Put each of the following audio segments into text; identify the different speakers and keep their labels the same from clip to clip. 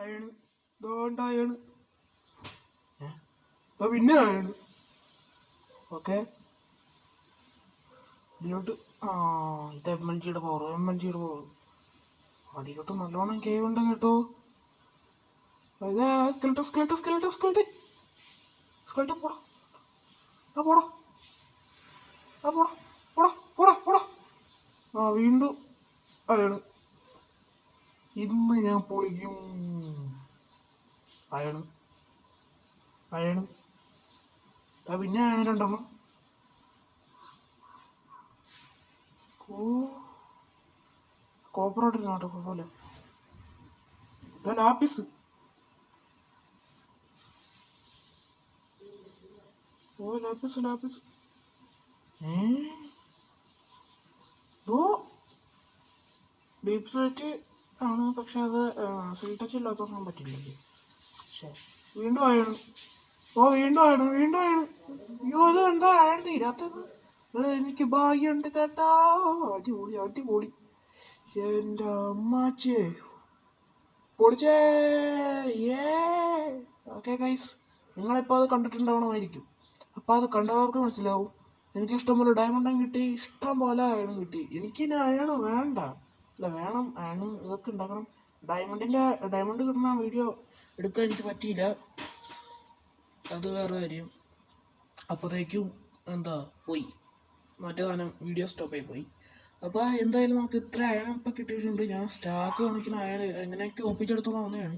Speaker 1: Iron ഇതോണ്ടായണ് പിന്നെ iron. Okay, ഇതിലോട്ട് ഇത് MLG-യുടെ പവർ. അടിയിലോട്ട് നല്ലോണം കേവ് ഉണ്ട് കേട്ടോ. സ്കെൽട്ടൻ പോടാ. വീണ്ടും അയണ്. ഇന്ന് ഞാൻ പൊളിക്കും. അയണ് പിന്നെ അയണ് രണ്ടെണ്ണം. കോപ്പറേറ്റിരുന്നോട്ടെ, കുഴപ്പമില്ല. ലാപ്പിസ് ലാപ്പിസ് ഡീപ് സ്ലേറ്റ് ആണ്, പക്ഷെ അത് സിൽ ടച്ച് ഇല്ലാത്തൊന്നും പറ്റില്ല. പക്ഷേ വീണ്ടും അയണ്. അയ്യോ, അത് എന്താ അയൺ തീരാത്തത്? എനിക്ക് ഭാഗ്യമുണ്ട് കേട്ടാ. അടിപൊളി. എൻ്റെ അമ്മാച്ചേ പൊളിച്ചേ. ഓക്കെ ഗൈസ്, നിങ്ങളിപ്പോൾ അത് കണ്ടിട്ടുണ്ടാവണമായിരിക്കും. അപ്പോൾ അത് കണ്ടവർക്ക് മനസ്സിലാവും. എനിക്ക് ഇഷ്ടംപോലെ ഡയമണ്ടും കിട്ടി, ഇഷ്ടം പോലെ അയണും കിട്ടി. എനിക്കിനി അയണ് വേണ്ട, അല്ല വേണം. അയണ് ഇതൊക്കെ ഉണ്ടാക്കണം. ഡയമണ്ട് കിട്ടുന്ന വീഡിയോ എടുക്കാൻ എനിക്ക് പറ്റിയില്ല, അത് വേറെ കാര്യം. അപ്പോഴത്തേക്കും പോയി, മറ്റേ സാധനം വീഡിയോ സ്റ്റോപ്പായി പോയി. അപ്പോൾ എന്തായാലും നമുക്ക് ഇത്ര അയൺ ഇപ്പം കിട്ടിയിട്ടുണ്ട്. ഞാൻ സ്റ്റാക്ക് കണക്കിന് അയൺ എങ്ങനെയൊക്കെ ഒപ്പിച്ചെടുത്തോളം വന്നതാണ്.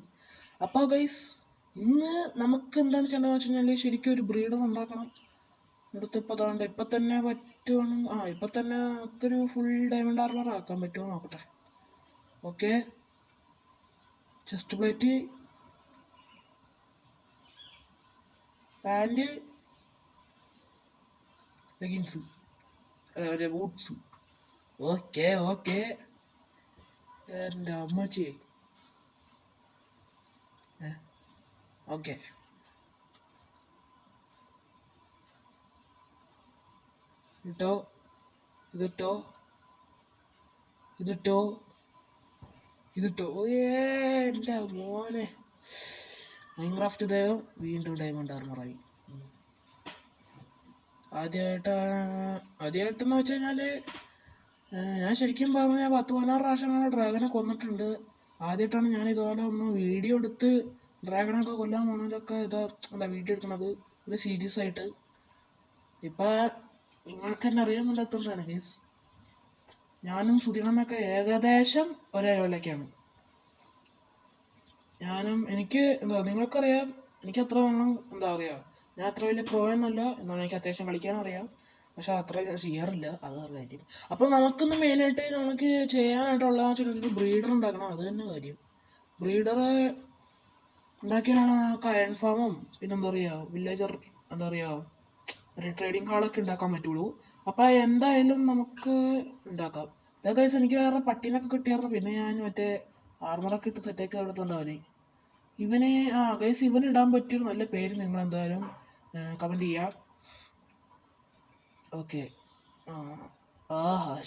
Speaker 1: അപ്പോൾ ഗൈസ്, ഇന്ന് നമുക്ക് എന്താണ് ചെയ്യേണ്ടതെന്ന് വെച്ച് കഴിഞ്ഞാൽ ശരിക്കും ഒരു ബ്രീഡർ ഉണ്ടാക്കണം. ഇപ്പം തന്നെ പറ്റുവാണെങ്കിൽ ഇപ്പം തന്നെ നമുക്കൊരു ഫുൾ ഡയമണ്ട് ആർമർ ആക്കാൻ പറ്റുമോ നോക്കട്ടെ. Okay, chest plate, pant, leggings, boots. Okay. എൻ്റെ അമ്മച്ചി. ഓക്കെ, ഇതിട്ടോ. എൻ്റെ മോനെ, മൈൻക്രാഫ്റ്റ് ദേവം വീണ്ടും ഡയമണ്ട് ആർമറായി. ആദ്യമായിട്ടെന്ന് വെച്ച് കഴിഞ്ഞാൽ ഞാൻ ശരിക്കും പറഞ്ഞാൽ 10-16 പ്രാവശ്യമാണ് ഡ്രാഗനെ കൊന്നിട്ടുണ്ട്. ആദ്യമായിട്ടാണ് ഞാൻ ഇതുപോലെ ഒന്ന് വീഡിയോ എടുത്ത് ഡ്രാഗണൊക്കെ കൊല്ലാൻ പോകുന്നതൊക്കെ വീഡിയോ എടുക്കണത് ഒരു സീരിയസ് ആയിട്ട്. ഇപ്പം നിങ്ങൾക്ക് തന്നെ അറിയാമെന്നുള്ളതാണ് ഗൈസ്, ഞാനും സുധീണനൊക്കെ ഏകദേശം ഒരേ ലെവലൊക്കെയാണ്. എനിക്ക് നിങ്ങൾക്കറിയാം, എനിക്ക് അത്ര ഞാൻ അത്ര വലിയ പ്രോ എന്നല്ല, എന്നാണ് എനിക്ക് അത്യാവശ്യം കളിക്കാനും അറിയാം. പക്ഷെ അത്ര ഞാൻ ചെയ്യാറില്ല, അത് കാര്യം. അപ്പോൾ നമുക്കിന്ന് മെയിനായിട്ട് നമുക്ക് ചെയ്യാനായിട്ടുള്ള ഒരു ബ്രീഡർ ഉണ്ടാക്കണം. അത് തന്നെ കാര്യം. ബ്രീഡർ ഉണ്ടാക്കിയാലാണ് നമുക്ക് അയൺ ഫാമും വില്ലേജർ ഒരു ട്രേഡിങ് ഹാളൊക്കെ ഉണ്ടാക്കാൻ പറ്റുള്ളൂ. അപ്പോൾ എന്തായാലും നമുക്ക് ഉണ്ടാക്കാം. ഗൈസ്, എനിക്ക് വേറെ പട്ടീനൊക്കെ കിട്ടിയായിരുന്നു. പിന്നെ ഞാൻ മറ്റേ ആർമറൊക്കെ ഇട്ട് സെറ്റൊക്കെ എടുത്തുണ്ടാവനെ. ഗൈസ്, ഇവനിടാൻ പറ്റിയൊരു നല്ല പേര് നിങ്ങൾ എന്തായാലും കമൻറ്റ് ചെയ്യാം. ഓക്കെ,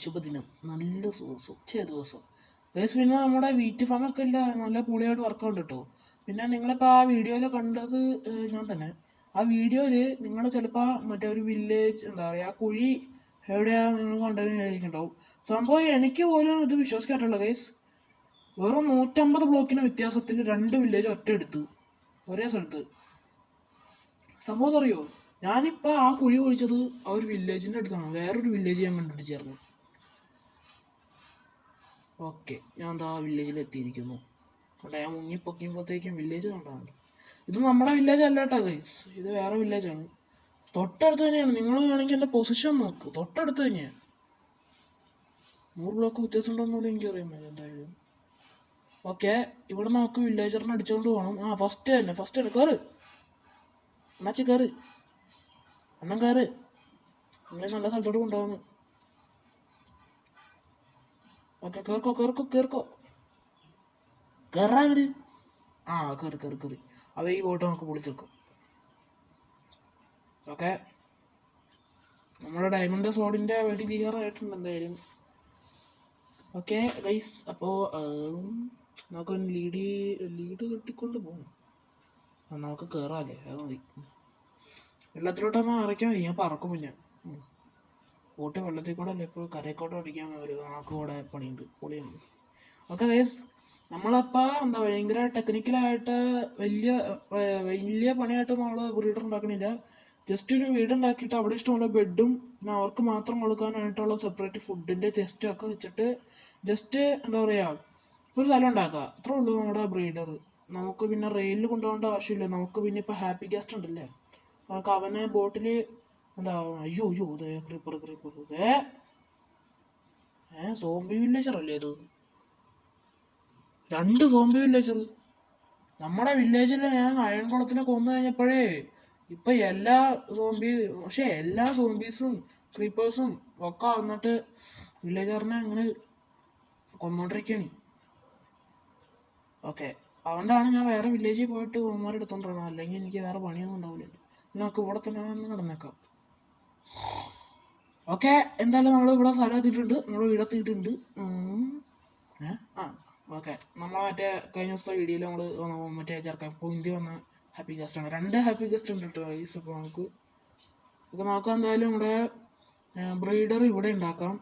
Speaker 1: ശുഭദിനം, നല്ല ദിവസം ഗൈസ്. പിന്നെ നമ്മുടെ വീറ്റ് ഫാമൊക്കെ ഇല്ല, നല്ല പൊളിയായിട്ട് വർക്കൗണ്ട് കേട്ടോ. പിന്നെ നിങ്ങളിപ്പോൾ ആ വീഡിയോയിൽ കണ്ടത് ഞാൻ തന്നെ. ആ വീഡിയോയിൽ നിങ്ങൾ ചിലപ്പോൾ മറ്റേ ഒരു വില്ലേജ് കുഴി എവിടെയാണ് നിങ്ങൾ കണ്ടതെന്നായിരിക്കുന്നുണ്ടാവും. സംഭവം എനിക്ക് പോലും ഇത് വിശ്വസിക്കാറുള്ള ഗൈസ്. വെറും 150 ബ്ലോക്കിന് വ്യത്യാസത്തിൽ 2 വില്ലേജ് ഒറ്റ എടുത്ത് ഒരേ സ്ഥലത്ത്. സംഭവം അറിയോ, ഞാനിപ്പോൾ ആ കുഴി കുഴിച്ചത് ആ ഒരു വില്ലേജിൻ്റെ അടുത്താണ്. വേറൊരു വില്ലേജ് ഞാൻ കണ്ടുപിടിച്ചായിരുന്നു. ഓക്കെ, ഞാൻ ആ വില്ലേജിൽ എത്തിയിരിക്കുന്നു. ഞാൻ മുങ്ങിപ്പൊക്കിയപ്പോഴത്തേക്കും വില്ലേജ് കണ്ടാണ്. ഇത് നമ്മുടെ വില്ലേജ് അല്ല കേട്ടോ ഗൈസ്, ഇത് വേറെ വില്ലേജാണ്. തൊട്ടടുത്ത് തന്നെയാണ്. നിങ്ങൾ വേണമെങ്കിൽ എൻ്റെ പൊസിഷൻ നോക്ക്, തൊട്ടടുത്ത് തന്നെയാണ്. 100 ബ്ലോക്ക് വ്യത്യാസം ഉണ്ടോയെന്നൂടെ എനിക്ക് അറിയാൻ എന്തായാലും. ഓക്കെ, ഇവിടെ നമുക്ക് വില്ലേജറിനെ അടിച്ചുകൊണ്ട് പോകണം. ഫസ്റ്റ് തന്നെ കയറ് അണ്ണാച്ചി, കയറ് അണ്ണൻ, കയറ്. നിങ്ങളെ നല്ല സ്ഥലത്തോട്ട് കൊണ്ടുപോകുന്നു. ഓക്കെ, കേർക്കോ കയറാങ്ങട്. കയറി. അവ ഈ ബോട്ട് നമുക്ക് പൊളിച്ചെടുക്കും. ഓക്കെ, നമ്മുടെ ഡയമണ്ട് സോഡിൻ്റെ വെടി തീരാറായിട്ടുണ്ട് എന്തായാലും. ഓക്കെ ഗൈസ്, അപ്പോൾ നമുക്ക് ലീഡ് കെട്ടിക്കൊണ്ട് പോകണം. നമുക്ക് കയറാമല്ലേ, അത് മതി. വെള്ളത്തിലോട്ടൊന്ന് ഇറക്കാൻ മതി, ഞാൻ പറക്കും. പിന്നെ ബോട്ട് വെള്ളത്തിൽ കൂടെ അല്ലേ, ഇപ്പോൾ കരയ്ക്കോട്ട് ഓടിക്കാൻ ഒരു ആൾക്ക് കൂടെ പണിയുണ്ട്, പൊളിയുണ്ട്. ഓക്കെ ഗൈസ്, നമ്മളപ്പോൾ എന്താ ഭയങ്കര ടെക്നിക്കലായിട്ട് വലിയ പണിയായിട്ട് നമ്മൾ ബ്രീഡർ ഉണ്ടാക്കണില്ല. ജസ്റ്റ് ഒരു വീട് ഉണ്ടാക്കിയിട്ട് അവിടെ ഇഷ്ടമുള്ള ബെഡും പിന്നെ അവർക്ക് മാത്രം കൊടുക്കാനായിട്ടുള്ള സെപ്പറേറ്റ് ഫുഡിൻ്റെ ചെസ്റ്റും ഒക്കെ വെച്ചിട്ട് ജസ്റ്റ് എന്താ പറയുക ഒരു സ്ഥലം ഉണ്ടാക്കുക, അത്രേ ഉള്ളൂ നമ്മുടെ ബ്രീഡർ. നമുക്ക് പിന്നെ റെയിലിൽ കൊണ്ടുപോകേണ്ട ആവശ്യമില്ല. നമുക്ക് പിന്നെ ഇപ്പോൾ ഹാപ്പി ഗസ്റ്റ് ഉണ്ടല്ലേ, നമുക്ക് അവനെ ബോട്ടിൽ എന്താ അയ്യോ ഇതേ ക്രീപ്പർ ഇതേ സോംബി വില്ലേജർ അല്ലേ ഇത്? 2 സോംബി വില്ലേജർ നമ്മുടെ വില്ലേജിൽ. ഞാൻ അയൺകുളത്തിനെ കൊന്നു കഴിഞ്ഞപ്പോഴേ ഇപ്പം എല്ലാ സോംബീസും ക്രീപ്പേഴ്സും ഒക്കെ വന്നിട്ട് വില്ലേജറിനെ അങ്ങനെ കൊന്നോണ്ടിരിക്കുകയാണ്. ഓക്കെ, അതുകൊണ്ടാണ് ഞാൻ വേറെ വില്ലേജിൽ പോയിട്ട് ഓന്മാരെ എടുത്തോണ്ടിരുന്നത്, അല്ലെങ്കിൽ എനിക്ക് വേറെ പണിയൊന്നും ഉണ്ടാവില്ലല്ലോ. നമുക്ക് ഇവിടെ തന്നെ കിടന്നേക്കാം. ഓക്കെ, എന്തായാലും നമ്മൾ ഇവിടെ സ്ഥലം എത്തിയിട്ടുണ്ട്, നമ്മൾ വീടെത്തിയിട്ടുണ്ട്. ഓക്കെ, നമ്മൾ മറ്റേ കഴിഞ്ഞ ദിവസത്തെ വീഡിയോയിൽ നമ്മൾ മറ്റേ ചേർക്കാൻ പോയിന്റ് വന്ന ഹാപ്പി ഗസ്റ്റാണ്. 2 ഹാപ്പി ഗസ്റ്റ് ഉണ്ട് കേട്ടോ ഗൈസ്. അപ്പോൾ നമുക്ക് എന്തായാലും നമ്മുടെ ബ്രീഡർ ഇവിടെ ഉണ്ടാക്കാം.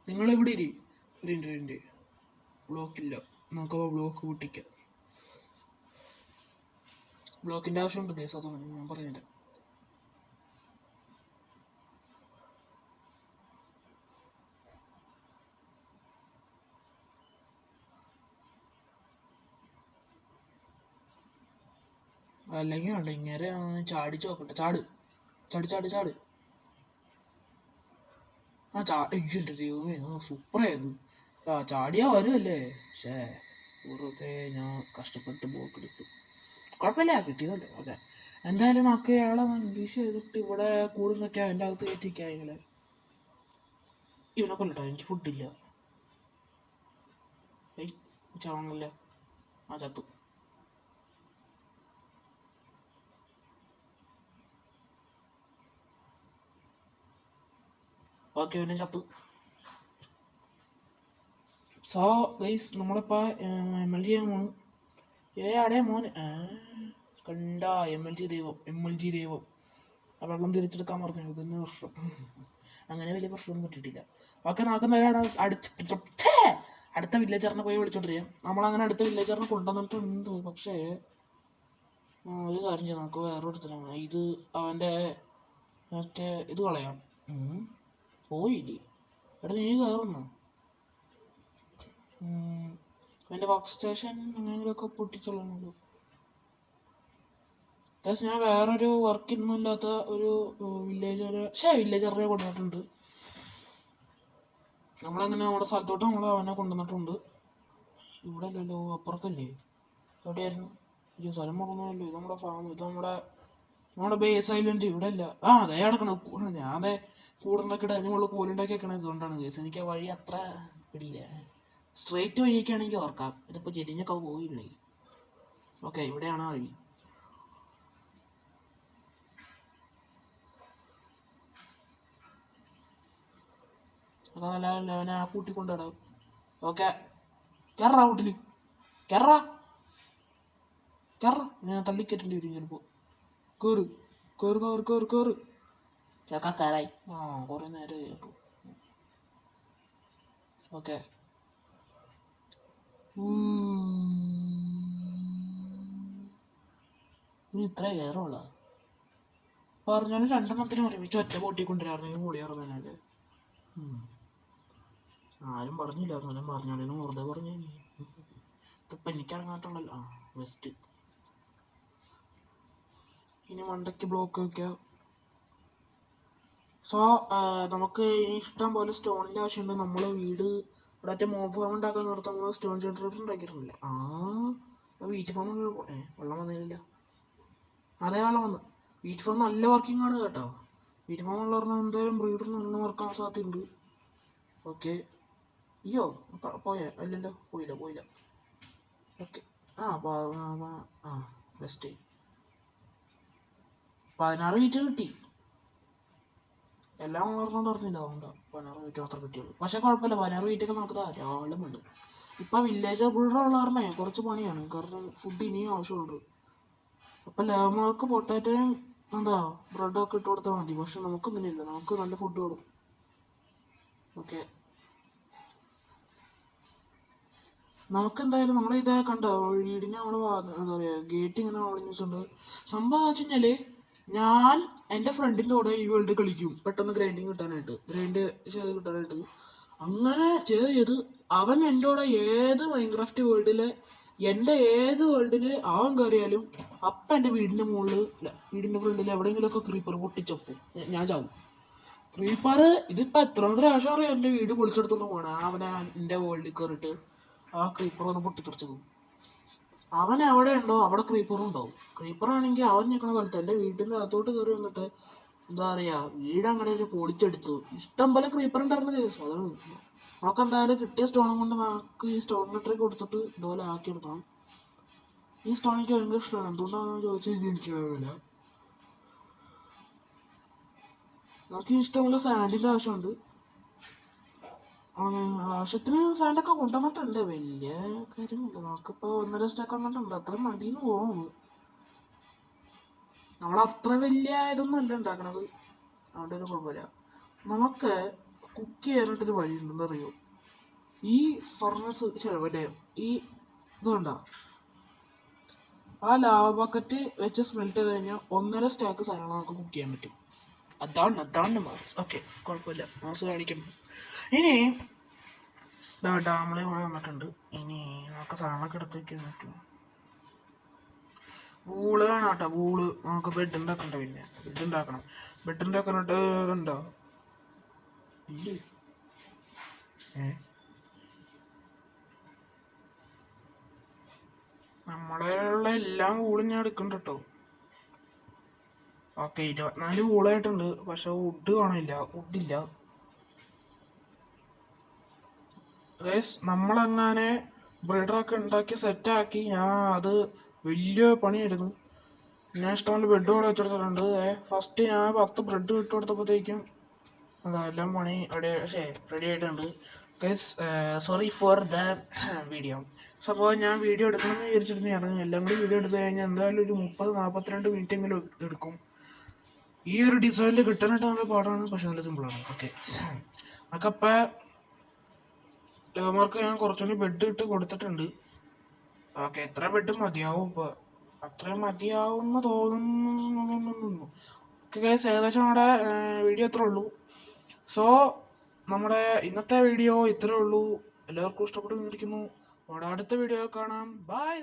Speaker 1: നിങ്ങളിവിടെ ഒരു ബ്ലോക്കില്ല, നമുക്കപ്പോൾ ബ്ലോക്ക് പൊട്ടിക്കാം. ബ്ലോക്കിൻ്റെ ആവശ്യമുണ്ട് ഗൈസ്, അതാണ് ഞാൻ പറഞ്ഞുതരാം. അല്ലെങ്കിൽ വേണ്ട, ഇങ്ങനെ ചാടിച്ച് നോക്കട്ടെ. ചാട്. എൻ്റെ ദൈവമേ, സൂപ്പറായിരുന്നു. ചാടിയാ വരുമല്ലേ. പക്ഷേ വെറുതെ ഞാൻ കഷ്ടപ്പെട്ട് ബ്ലോക്ക് എടുത്തു. കുഴപ്പമില്ല, കിട്ടിയതല്ലേ. ഓക്കെ, എന്തായാലും നമുക്ക് അയാളെ ഇംഗ്ലീഷ് ചെയ്തിട്ട് ഇവിടെ കൂടുന്നൊക്കെ അതിൻ്റെ അകത്ത് കയറ്റിക്കാം. ഇവനെ കൊല്ലട്ടോ, എനിക്ക് ഫുഡില്ല. ചാവണല്ല, ചത്തു. ഓക്കെ, ഇവനെ ചത്തു. സോ ഗൈസ്, നമ്മളിപ്പോൾ ML ചെയ്യാൻ പോണ്. അടേ മോന് കണ്ട MLG ദൈവം. ആ വെള്ളം തിരിച്ചെടുക്കാൻ പറഞ്ഞു, ഇതന്നെ പ്രശ്നം. അങ്ങനെ വലിയ പ്രശ്നമൊന്നും പറ്റിയിട്ടില്ല. ഓക്കെ, നമുക്ക് അടുത്ത വില്ലേജറിനെ പോയി വിളിച്ചോണ്ടിരിക്കാം. നമ്മളങ്ങനെ അടുത്ത വില്ലേജറിനെ കൊണ്ടുവന്നിട്ടുണ്ട്. പക്ഷേ ഒരു കാര്യം ചെയ്യാം, നമുക്ക് വേറൊരുത്തരാണ് ഇത്. അവൻ്റെ മറ്റേ ഇത് കളയാം. പോയില്ലേ എടാ, നീ കയറുന്ന എൻ്റെ വർക്ക് സ്റ്റേഷൻ എങ്ങനെയെങ്കിലുമൊക്കെ പൊട്ടിച്ചോളണല്ലോ. ഗൈസ്, ഞാൻ വേറൊരു വർക്കൊന്നും ഇല്ലാത്ത ഒരു വില്ലേജറിനെ കൊണ്ടുവന്നിട്ടുണ്ട്. നമ്മളങ്ങനെ നമ്മുടെ സ്ഥലത്തോട്ട് അവനെ കൊണ്ടുവന്നിട്ടുണ്ട്. ഇവിടെ അല്ലല്ലോ, അപ്പുറത്തല്ലേ? എവിടെയായിരുന്നു? ഈ സ്ഥലം മറന്നല്ലോ. ഇത് നമ്മുടെ ഫാം, ഇത് നമ്മുടെ ബേസ് ഐലൻഡ്. ഇവിടെ അല്ല. അതേ കിടക്കണം. ഞാൻ അതെ കൂടുണ്ടാക്കി അതിനുള്ള കോലുണ്ടാക്കി വെക്കണം. ഇതുകൊണ്ടാണ് കേസ്. എനിക്ക് വഴി അത്ര പിടിയില്ല. സ്ട്രേറ്റ് വഴിയൊക്കെ ആണെങ്കിൽ ഓർക്കാം. ഇതിപ്പോൾ ചെരിഞ്ഞൊക്കെ പോയില്ലേ. ഓക്കെ, ഇവിടെയാണ് വഴി. അതാ നല്ല അവനെ ആ കൂട്ടിക്കൊണ്ടിടാം. ഓക്കെ, കയറാ വീട്ടിൽ, കയറാ. ഞാൻ തള്ളിക്കറ്റേണ്ടി വരും ചിലപ്പോൾ. കേറ് ചേക്കാ, കയറായി. കുറേ നേരം കേട്ടു. ഓക്കെ, ഇനി ഇത്ര കയറുള്ള പറഞ്ഞാലും 2 എണ്ണത്തിന് ഒരുമിച്ച് ഒറ്റ ബോട്ടിൽ കൊണ്ടുവരാറുണ്ടെങ്കിൽ പൊളിയാറുന്നല്ലേ. ആരും പറഞ്ഞില്ലായിരുന്നു, ഞാൻ പറഞ്ഞാലും വെറുതെ പറഞ്ഞു. ഇതിപ്പോൾ എനിക്കറിയാത്തുള്ളല്ലോ. വെസ്റ്റ് ഇനി മണ്ടയ്ക്ക് ബ്ലോക്ക് വയ്ക്കാം. സോ നമുക്ക് ഇഷ്ടം പോലെ സ്റ്റോണിൻ്റെ ആവശ്യമുണ്ട്. നമ്മൾ വീട് ഇവിടെ മറ്റേ മോബ് ഫാം ഉണ്ടാക്കാൻ നിർത്താൻ നമ്മൾ സ്റ്റോൺ ജനറേറ്റർ ഉണ്ടാക്കിയിരുന്നില്ല. വീറ്റ് ഫാം വെള്ളം വന്നില്ല. അതേ വെള്ളം വന്ന്. വീറ്റ് ഫാം നല്ല വർക്കിംഗ് ആണ് കേട്ടോ. വീറ്റ് ഫാം ഉള്ള പറഞ്ഞാൽ എന്തായാലും ബ്രീഡർ നല്ല വർക്കാൻ സാധ്യതയുണ്ട്. ഓക്കെ, അയ്യോ അല്ലല്ലോ, പോയില്ല. ഓക്കെ, ബെസ്റ്റ് 16 വീറ്റ് കിട്ടി. എല്ലാം വളർന്നോണ്ട് പറഞ്ഞില്ല, അതുകൊണ്ടാണ് 16 വീറ്റ് മാത്രം കിട്ടിയുള്ളൂ. പക്ഷെ കുഴപ്പമില്ല, 16 വീറ്റൊക്കെ നമുക്ക് ധാരാളം ഉണ്ട്. ഇപ്പം വില്ലേജ് ബ്രീഡറുള്ള കാരണേ കുറച്ച് പണിയാണ്, കാരണം ഫുഡ് ഇനിയും ആവശ്യമുണ്ട്. അപ്പം ലേമർക്ക് പൊട്ടാറ്റോയും എന്താ ബ്രെഡൊക്കെ ഇട്ട് കൊടുത്താൽ മതി. പക്ഷെ നമുക്കൊന്നില്ല, നമുക്ക് നല്ല ഫുഡ് കൊടുക്കും. ഓക്കെ, നമുക്കെന്തായാലും നമ്മളെ ഇതേ കണ്ടോ വീടിനെ നമ്മൾ എന്താ പറയുക ഗേറ്റ് ഇങ്ങനെ ഒളിഞ്ഞിട്ടുണ്ട്. സംഭവം എന്ന് വെച്ച് കഴിഞ്ഞാൽ ഞാൻ എൻ്റെ ഫ്രണ്ടിൻ്റെ കൂടെ ഈ വേൾഡ് കളിക്കും പെട്ടെന്ന് ഗ്രൈൻഡ് ചെയ്ത് കിട്ടാനായിട്ട്. അങ്ങനെ ചെയ്ത് അവൻ എൻ്റെ കൂടെ ഏത് മൈൻക്രാഫ്റ്റ് വേൾഡിൽ അവൻ കയറിയാലും അപ്പം എൻ്റെ വീടിൻ്റെ മുകളിൽ വീടിൻ്റെ ഫ്രണ്ടിൽ എവിടെയെങ്കിലുമൊക്കെ ക്രീപ്പർ പൊട്ടിച്ചപ്പും ഞാൻ ചാവും. ക്രീപ്പർ ഇതിപ്പോൾ എത്രാമത്തെ പ്രാവശ്യം അറിയാം എൻ്റെ വീട് പൊളിച്ചെടുത്തോണ്ട് പോകണം. അവനെ എൻ്റെ വേൾഡിൽ കയറിയിട്ട് ആ ക്രീപ്പർ ഒന്ന് പൊട്ടിത്തെറിച്ചത്. അവൻ എവിടെ ഉണ്ടോ അവിടെ ക്രീപ്പറും ഉണ്ടാവും. ക്രീപ്പറാണെങ്കിൽ അവൻ നിൽക്കുന്ന സ്ഥലത്ത് എൻ്റെ വീട്ടിൻ്റെ അകത്തോട്ട് കയറി വന്നിട്ട് എന്താ പറയുക വീട് അങ്ങനെ ഒരു പൊളിച്ചെടുത്തു. ഇഷ്ടം പോലെ ക്രീപ്പർ ഉണ്ടായിരുന്ന കേസ്. അതാണ് നമുക്ക് എന്തായാലും കിട്ടിയ സ്റ്റോണും കൊണ്ട് നമുക്ക് ഈ സ്റ്റോൺ കട്ടറി കൊടുത്തിട്ട് ഇതുപോലെ ആക്കിയെടുക്കണം. ഈ സ്റ്റോൺ എനിക്ക് ഭയങ്കര ഇഷ്ടമാണ്. എന്തുകൊണ്ടാണെന്ന് ചോദിച്ചാൽ എനിക്കറിയില്ല. നമുക്ക് ഇഷ്ടമുള്ള സാൻഡിൻ്റെ ആവശ്യമുണ്ട്. ആവശ്യത്തിന് സാൻഡൊക്കെ കൊണ്ടുവന്നിട്ടുണ്ട്. വലിയ കാര്യമൊന്നുമില്ല. നമുക്കിപ്പോൾ 1.5 സ്റ്റേക്ക് അങ്ങോട്ടുണ്ട്. അത്ര മതിയെന്ന് തോന്നുന്നു. നമ്മളത്ര വലിയ ഇതൊന്നും അല്ല ഉണ്ടാക്കണത്, അതുകൊണ്ട് ഒരു കുഴപ്പമില്ല. നമുക്ക് കുക്ക് ചെയ്യാനായിട്ടൊരു വഴി ഉണ്ടെന്ന് അറിയോ? ഈ ഫർണസ് മറ്റേ ഈ ഇതുകൊണ്ടാ ആ ലാവ ബക്കറ്റ് വെച്ച് സ്മെൽറ്റ് ചെയ്ത് കഴിഞ്ഞാൽ 1.5 സ്റ്റേക്ക് സാധനങ്ങൾ നമുക്ക് കുക്ക് ചെയ്യാൻ പറ്റും. അതാണ് മാസ്. ഓക്കെ, കുഴപ്പമില്ല, മാസ് കാണിക്കണം. ഇനി ഡാമിൽ കൂടെ വന്നിട്ടുണ്ട്. ഇനി നമുക്ക് സാധനമൊക്കെ എടുത്ത് വയ്ക്കാൻ പറ്റും. വൂള് വേണം കേട്ടോ, വൂള്. നമുക്ക് ബെഡ് ഉണ്ടാക്കണ്ട. പിന്നെ ബെഡ് ഉണ്ടാക്കണം. ബെഡ് ഉണ്ടാക്കാനായിട്ട് ഇതുണ്ടോ? ഇല്ലേ? നമ്മുടെ ഉള്ള എല്ലാം വൂളും ഞാൻ എടുക്കണ്ട കേട്ടോ. ഓക്കെ, 24 വൂളായിട്ടുണ്ട്. പക്ഷെ വുഡ് കാണില്ല, വുഡില്ല. ഗൈസ്, നമ്മളെങ്ങനെ ബ്രീഡറൊക്കെ ഉണ്ടാക്കി സെറ്റാക്കി. അത് വലിയ പണിയായിരുന്നു. ഞാൻ ഇഷ്ടംപോലെ ബെഡ് കൂടെ വെച്ചെടുത്തിട്ടുണ്ട്. ഫസ്റ്റ് ഞാൻ 10 ബ്രെഡ് ഇട്ട് കൊടുത്തപ്പോഴത്തേക്കും എല്ലാം പണി റെഡി ആയിട്ടുണ്ട്. Guys, sorry for the video. സംഭവം ഞാൻ വീഡിയോ എടുക്കണമെന്ന് വിചാരിച്ചിരുന്നതാണ്. എല്ലാം കൂടി വീഡിയോ എടുത്തു കഴിഞ്ഞാൽ എന്തായാലും ഒരു 30-42 മിനിറ്റ് എങ്കിലും എടുക്കും. ഈ ഒരു ഡിസൈനിൽ കിട്ടാനായിട്ട് നല്ല പാടാണ്, പക്ഷെ നല്ല സിമ്പിളാണ്. ഓക്കെ, നമുക്കപ്പോൾ ലേമർക്ക് ഞാൻ കുറച്ചുകൂടി ബെഡ് ഇട്ട് കൊടുത്തിട്ടുണ്ട്. ഓക്കെ, എത്ര ബെഡ് മതിയാവും? ഇപ്പോൾ അത്രയും മതിയാവുമെന്ന് തോന്നുന്നു. ഓക്കെ ഗൈസ്, ഏകദേശം നമ്മുടെ വീഡിയോ ഇത്രേ ഉള്ളൂ. സോ നമ്മുടെ ഇന്നത്തെ വീഡിയോ ഇത്രേ ഉള്ളൂ. എല്ലാവർക്കും ഇഷ്ടപ്പെട്ടു വിചാരിക്കുന്നു. അടുത്ത വീഡിയോ കാണാം. ബൈ.